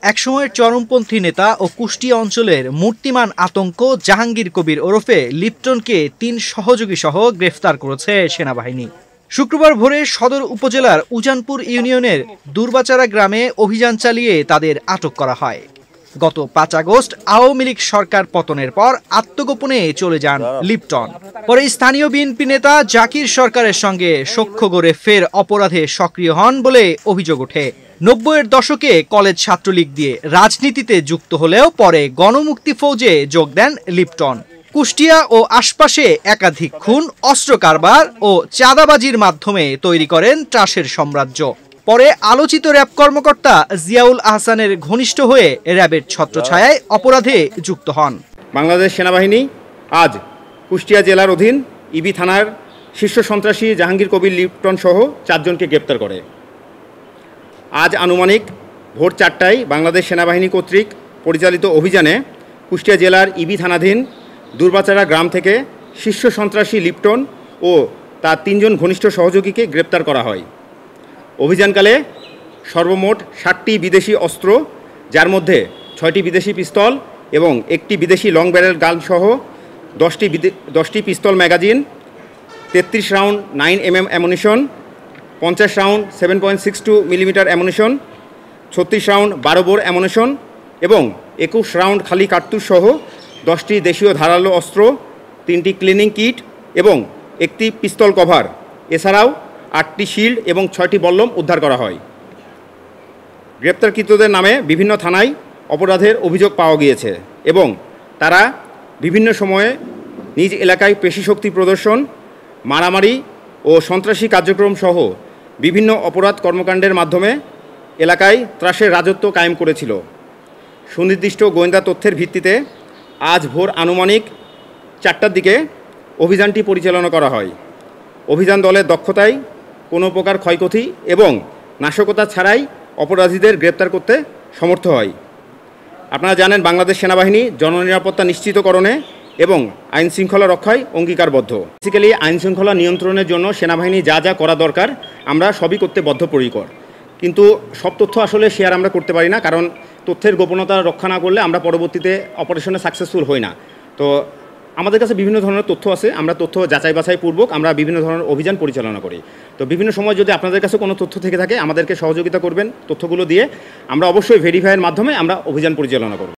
একসময়ের চরমপন্থী নেতা ও কুষ্টিয়া অঞ্চলের মূর্তিমান আতঙ্ক জাহাঙ্গীর কবির ওরফে লিপ্টনকে ৩ সহযোগী সহ গ্রেফতার করেছে সেনাবাহিনী। শুক্রবার ভোরে সদর উপজেলার উজানপুর ইউনিয়নের দুর্বাচারা গ্রামে অভিযান চালিয়ে তাদের আটক করা হয়। গত ৫ আগস্ট আওয়ামী লীগ সরকার পতনের পর আত্মগোপনে চলে যান লিপ্টন। পরে স্থানীয় বিএনপি নেতা জাকির সরকারের সঙ্গে সখ্য গড়ে ফের অপরাধে সক্রিয় হন বলে অভিযোগ ওঠে। ৯০-এর দশকে কলেজ ছাত্রলীগ দিয়ে রাজনীতিতে যুক্ত হলেও পরে গণমুক্তি ফৌজে যোগ দেন লিপ্টন। কুষ্টিয়া ও আশপাশে একাধিক খুন, অস্ত্র কারবার ও চাঁদাবাজির মাধ্যমে তৈরি করেন ত্রাসের সাম্রাজ্য। পরে আলোচিত র্যাব কর্মকর্তা জিয়াউল আহসানের ঘনিষ্ঠ হয়ে র্যাবের ছত্রছায়ায় অপরাধে যুক্ত হন। বাংলাদেশ সেনাবাহিনী আজ কুষ্টিয়া জেলার অধীন ইবি থানার শীর্ষ সন্ত্রাসী জাহাঙ্গীর কবির লিপ্টন সহ ৪ জনকে গ্রেপ্তার করে। আজ আনুমানিক ভোর ৪টায় বাংলাদেশ সেনাবাহিনী কর্তৃক পরিচালিত অভিযানে কুষ্টিয়া জেলার ইবি থানাধীন দুর্বাচারা গ্রাম থেকে শীর্ষ সন্ত্রাসী লিপ্টন ও তার ৩ জন ঘনিষ্ঠ সহযোগীকে গ্রেপ্তার করা হয়। অভিযানকালে সর্বমোট ৬০টি বিদেশি অস্ত্র, যার মধ্যে ৬টি বিদেশি পিস্তল এবং ১টি বিদেশি লং ব্যারেল গান সহ 10টি pistol magazine, ৩৩ round 9mm ammunition, 50 round 7.62 millimetre ammunition, 36 round 12 bore ammunition এবং 21 রাউন্ড খালি কার্তুজ সহ 10টি দেশীয় ধারালো অস্ত্র, 3টি ক্লিনিং কিট এবং 1টি পিস্তল কভার, এছাড়াও 8টি শিল্ড এবং 6টি বল্লম উদ্ধার করা হয়। গ্রেপ্তারকৃতদের নামে বিভিন্ন থানায় অপরাধের অভিযোগ পাওয়া গিয়েছে এবং তারা বিভিন্ন সময়ে নিজ এলাকায় পেশিশক্তি প্রদর্শন, মারামারি ও সন্ত্রাসী কার্যক্রম সহ বিভিন্ন অপরাধ কর্মকাণ্ডের মাধ্যমে এলাকায় ত্রাসের রাজত্ব কায়েম করেছিল। সুনির্দিষ্ট গোয়েন্দা তথ্যের ভিত্তিতে আজ ভোর আনুমানিক ৪টার দিকে অভিযানটি পরিচালনা করা হয়। অভিযান দলের দক্ষতায় কোনো প্রকার ক্ষয়ক্ষতি এবং নাশকতা ছাড়াই অপরাধীদের গ্রেপ্তার করতে সমর্থ হয়। আপনারা জানেন, বাংলাদেশ সেনাবাহিনী জননিরাপত্তা নিশ্চিতকরণে এবং আইন শৃঙ্খলা রক্ষায় অঙ্গীকারবদ্ধ। বেসিক্যালি আইন শৃঙ্খলা নিয়ন্ত্রণের জন্য সেনাবাহিনী যা যা করা দরকার আমরা সবই করতে বদ্ধপরিকর, কিন্তু সব তথ্য আসলে শেয়ার আমরা করতে পারি না, কারণ তথ্যের গোপনতা রক্ষা না করলে আমরা পরবর্তীতে অপারেশনে সাকসেসফুল হই না। তো আমাদের কাছে বিভিন্ন ধরনের তথ্য আছে, আমরা তথ্য যাচাই বাছাই পূর্বক আমরা বিভিন্ন ধরনের অভিযান পরিচালনা করি। তো বিভিন্ন সময় যদি আপনাদের কাছে কোনো তথ্য থেকে থাকে আমাদেরকে সহযোগিতা করবেন তথ্যগুলো দিয়ে, আমরা অবশ্যই ভেরিফাইয়ের মাধ্যমে আমরা অভিযান পরিচালনা করব।